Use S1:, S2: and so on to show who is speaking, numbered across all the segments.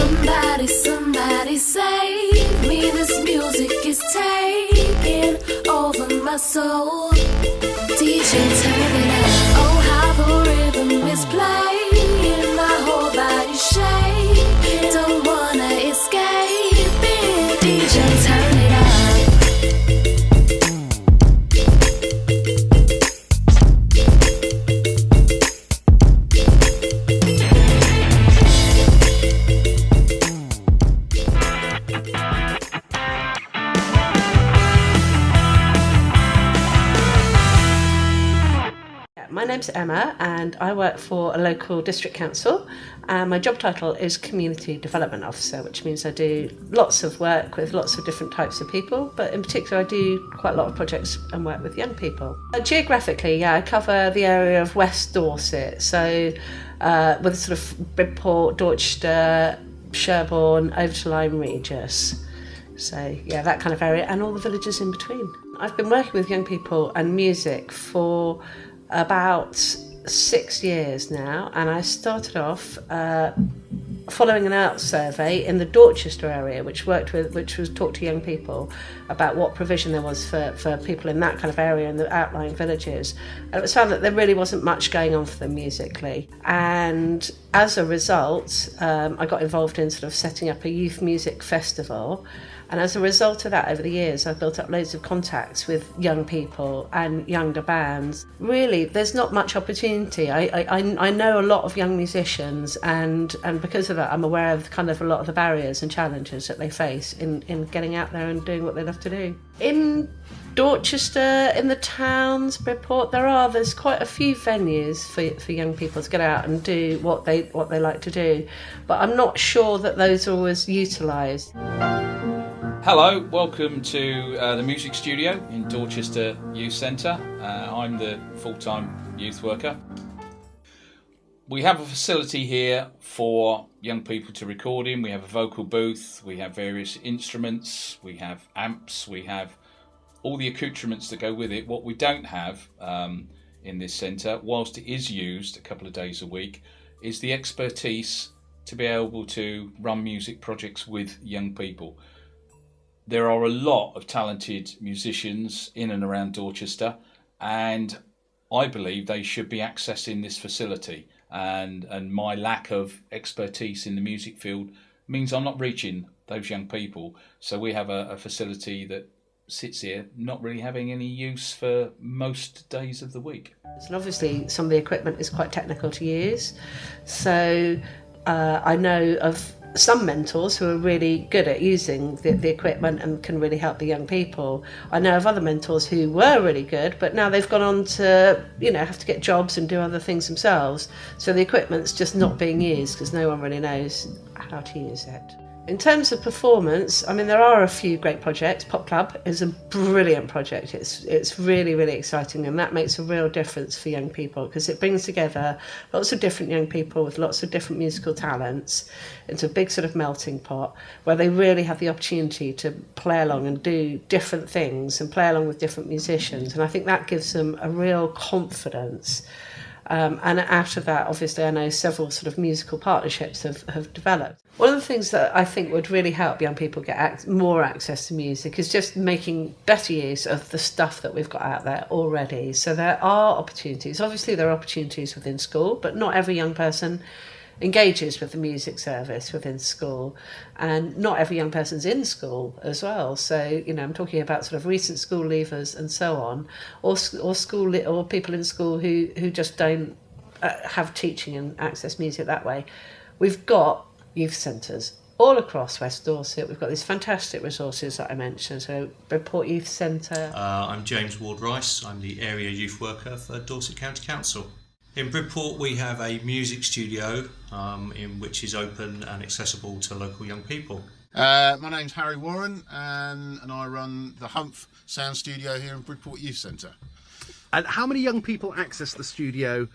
S1: Somebody save me. This music is taking over my soul. DJ, turn it up. Oh, how the rhythm is playing. My whole body shaking. Don't wanna escape it. DJ, turn it up.
S2: My name's Emma and I work for a local district council, and my job title is Community Development Officer, which means I do lots of work with lots of different types of people, but in particular I do quite a lot of projects and work with young people. Geographically, I cover the area of West Dorset, so with sort of Bridport, Dorchester, Sherborne, over to Lyme Regis. So that kind of area, and all the villages in between. I've been working with young people and music for about 6 years now, and I started off following an out survey in the Dorchester area, which was talk to young people about what provision there was for people in that kind of area in the outlying villages. And it was found that there really wasn't much going on for them musically, and as a result I got involved in sort of setting up a youth music festival. And as a result of that, over the years, I've built up loads of contacts with young people and younger bands. Really, there's not much opportunity. I know a lot of young musicians, and because of that, I'm aware of kind of a lot of the barriers and challenges that they face in getting out there and doing what they love to do. In Dorchester, in the towns, Bridport, there's quite a few venues for young people to get out and do what they like to do, but I'm not sure that those are always utilised.
S3: Hello, welcome to the music studio in Dorchester Youth Centre. I'm the full-time youth worker. We have a facility here for young people to record in. We have a vocal booth, we have various instruments, we have amps, we have all the accoutrements that go with it. What we don't have in this centre, whilst it is used a couple of days a week, is the expertise to be able to run music projects with young people. There are a lot of talented musicians in and around Dorchester, and I believe they should be accessing this facility. And my lack of expertise in the music field means I'm not reaching those young people. So we have a facility that sits here not really having any use for most days of the week.
S2: And obviously some of the equipment is quite technical to use. So I know of some mentors who are really good at using the equipment and can really help the young people. I know of other mentors who were really good, but now they've gone on to, have to get jobs and do other things themselves. So the equipment's just not being used because no one really knows how to use it. In terms of performance, there are a few great projects. Pop Club is a brilliant project. It's really, really exciting, and that makes a real difference for young people because it brings together lots of different young people with lots of different musical talents into a big sort of melting pot where they really have the opportunity to play along and do different things and play along with different musicians. And I think that gives them a real confidence. And out of that, obviously, I know several sort of musical partnerships have developed. One of the things that I think would really help young people get more access to music is just making better use of the stuff that we've got out there already. So there are opportunities. Obviously, there are opportunities within school, but not every young person engages with the music service within school, and not every young person's in school as well. So I'm talking about sort of recent school leavers and so on, or people in school who just don't have teaching and access music that way. We've got youth centres all across West Dorset. We've got these fantastic resources that I mentioned. So Bridport Youth Centre.
S4: I'm James Ward-Rice. I'm the area youth worker for Dorset County Council. In Bridport we have a music studio in which is open and accessible to local young people.
S5: My name's Harry Warren and I run the Humph Sound Studio here in Bridport Youth Centre.
S6: And how many young people access the studio,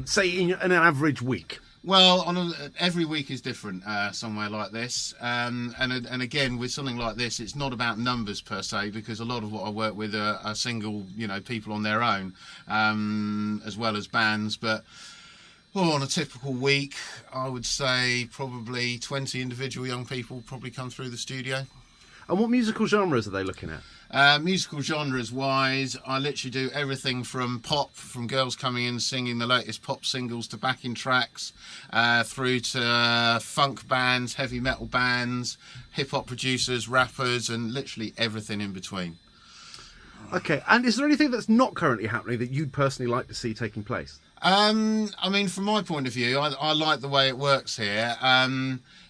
S6: say in an average week?
S5: Well, every week is different somewhere like this, and again with something like this, it's not about numbers per se, because a lot of what I work with are single, people on their own, as well as bands. But Well, on a typical week, I would say probably 20 individual young people probably come through the studio.
S6: And what musical genres are they looking at?
S5: Musical genres wise, I literally do everything from pop, from girls coming in singing the latest pop singles to backing tracks, through to funk bands, heavy metal bands, hip hop producers, rappers, and literally everything in between.
S6: Okay, and is there anything that's not currently happening that you'd personally like to see taking place?
S5: I mean, from my point of view, I like the way it works here.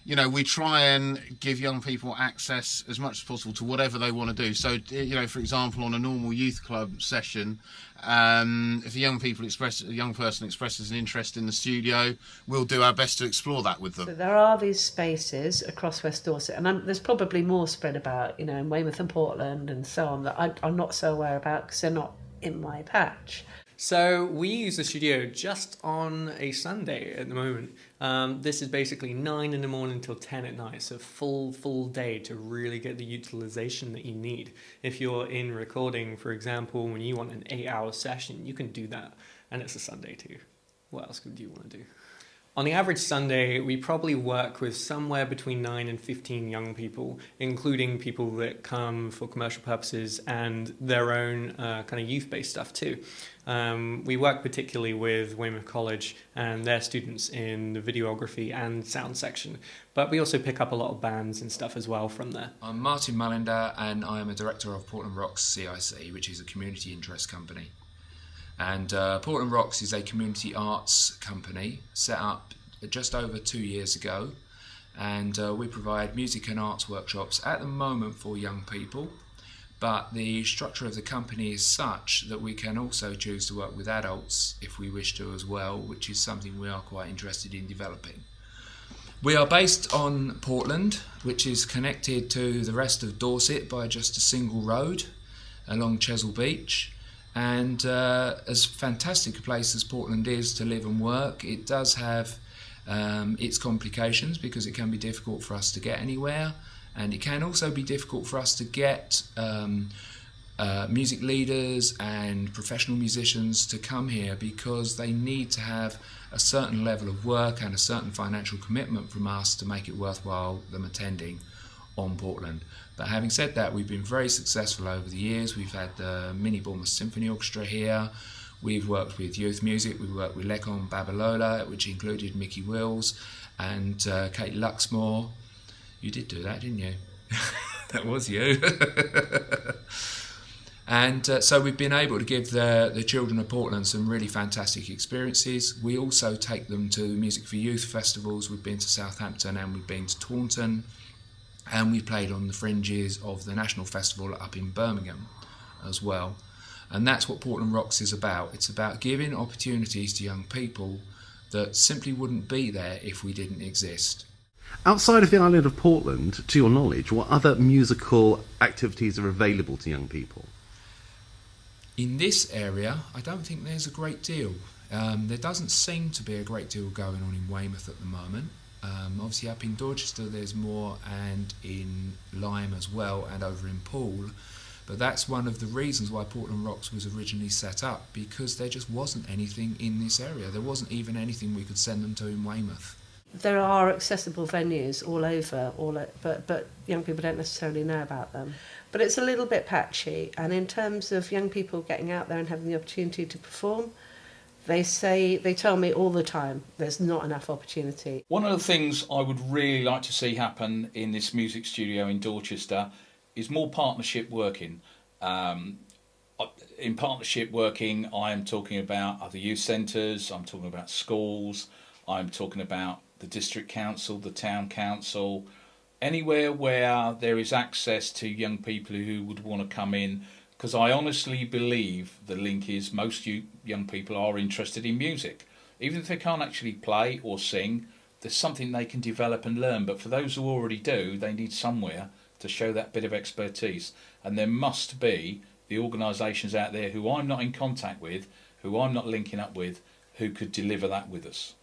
S5: You know, we try and give young people access as much as possible to whatever they want to do. So, you know, for example, on a normal youth club session, if a young person expresses an interest in the studio, we'll do our best to explore that with them.
S2: So there are these spaces across West Dorset, and there's probably more spread about, you know, in Weymouth and Portland and so on, that I'm not so aware about because they're not in my patch.
S7: So we use the studio just on a Sunday at the moment. This is basically 9 in the morning till 10 at night. So full day to really get the utilization that you need. If you're in recording, for example, when you want an 8-hour session, you can do that. And it's a Sunday too. What else do you want to do? On the average Sunday, we probably work with somewhere between 9 and 15 young people, including people that come for commercial purposes and their own kind of youth-based stuff too. We work particularly with Weymouth College and their students in the videography and sound section, but we also pick up a lot of bands and stuff as well from there.
S8: I'm Martin Mullender and I am a director of Portland Rocks CIC, which is a community interest company. And Portland Rocks is a community arts company set up just over 2 years ago, and we provide music and arts workshops at the moment for young people, but the structure of the company is such that we can also choose to work with adults if we wish to as well, which is something we are quite interested in developing. We are based on Portland, which is connected to the rest of Dorset by just a single road along Chesil Beach. And as fantastic a place as Portland is to live and work, it does have its complications because it can be difficult for us to get anywhere, and it can also be difficult for us to get music leaders and professional musicians to come here because they need to have a certain level of work and a certain financial commitment from us to make it worthwhile them attending on Portland. But having said that, we've been very successful over the years. We've had the Mini Bournemouth Symphony Orchestra here. We've worked with youth music. We worked with Lekon Babalola, which included Mickey Wills and Kate Luxmore. You did do that, didn't you? That was you. And so we've been able to give the children of Portland some really fantastic experiences. We also take them to Music for Youth festivals. We've been to Southampton and we've been to Taunton. And we played on the fringes of the National Festival up in Birmingham as well. And that's what Portland Rocks is about. It's about giving opportunities to young people that simply wouldn't be there if we didn't exist.
S6: Outside of the island of Portland, to your knowledge, what other musical activities are available to young people?
S8: In this area, I don't think there's a great deal. There doesn't seem to be a great deal going on in Weymouth at the moment. Obviously up in Dorchester there's more, and in Lyme as well, and over in Poole, but that's one of the reasons why Portland Rocks was originally set up, because there just wasn't anything in this area. There wasn't even anything we could send them to in Weymouth.
S2: There are accessible venues all over, but young people don't necessarily know about them. But it's a little bit patchy, and in terms of young people getting out there and having the opportunity to perform, they tell me all the time there's not enough opportunity.
S3: One of the things I would really like to see happen in this music studio in Dorchester is more partnership working. In partnership working, I am talking about other youth centres, I'm talking about schools, I'm talking about the district council, the town council, anywhere where there is access to young people who would want to come in. Because I honestly believe the link is most young people are interested in music. Even if they can't actually play or sing, there's something they can develop and learn. But for those who already do, they need somewhere to show that bit of expertise. And there must be the organisations out there who I'm not in contact with, who I'm not linking up with, who could deliver that with us.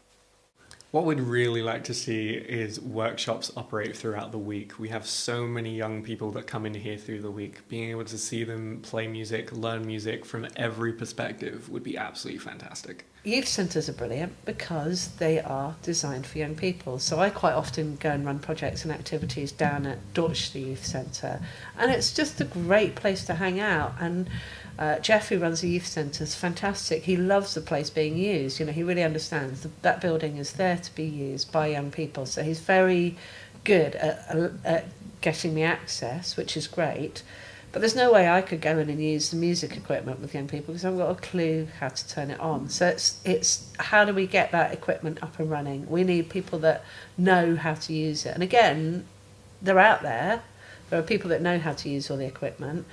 S7: What we'd really like to see is workshops operate throughout the week. We have so many young people that come in here through the week. Being able to see them play music, learn music from every perspective would be absolutely fantastic.
S2: Youth centres are brilliant because they are designed for young people. So I quite often go and run projects and activities down at Dorset Youth Centre, and it's just a great place to hang out. And Jeff, who runs the youth centre, is fantastic. He loves the place being used. You know, he really understands that building is there to be used by young people. So he's very good at getting the access, which is great. But there's no way I could go in and use the music equipment with young people because I haven't got a clue how to turn it on. So it's how do we get that equipment up and running? We need people that know how to use it. And again, they're out there. There are people that know how to use all the equipment.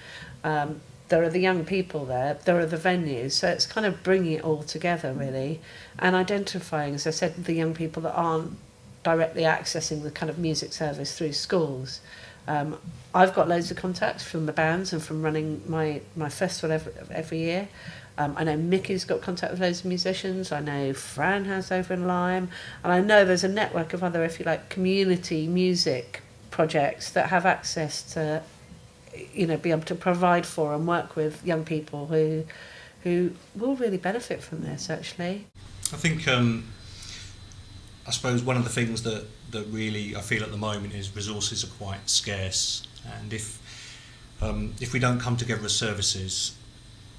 S2: There are the young people there, there are the venues, so it's kind of bringing it all together really, and identifying, as I said, the young people that aren't directly accessing the kind of music service through schools. I've got loads of contacts from the bands and from running my festival every year. I know Mickey's got contact with loads of musicians, I know Fran has over in Lyme, and I know there's a network of other, if you like, community music projects that have access to, you know, be able to provide for and work with young people who will really benefit from this, actually.
S4: I think, I suppose one of the things that really I feel at the moment is resources are quite scarce, and if we don't come together as services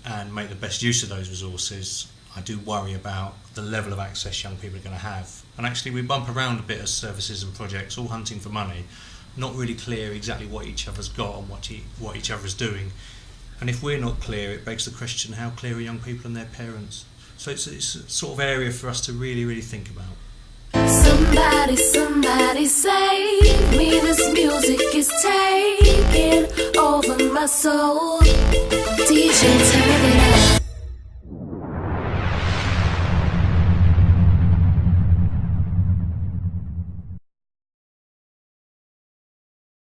S4: and make the best use of those resources, I do worry about the level of access young people are going to have. And actually we bump around a bit as services and projects, all hunting for money, not really clear exactly what each other's got and what each other's doing. And if we're not clear, it begs the question, how clear are young people and their parents? So it's a sort of area for us to really, really think about.
S1: Somebody save me, this music is taking over my soul. DJ, turn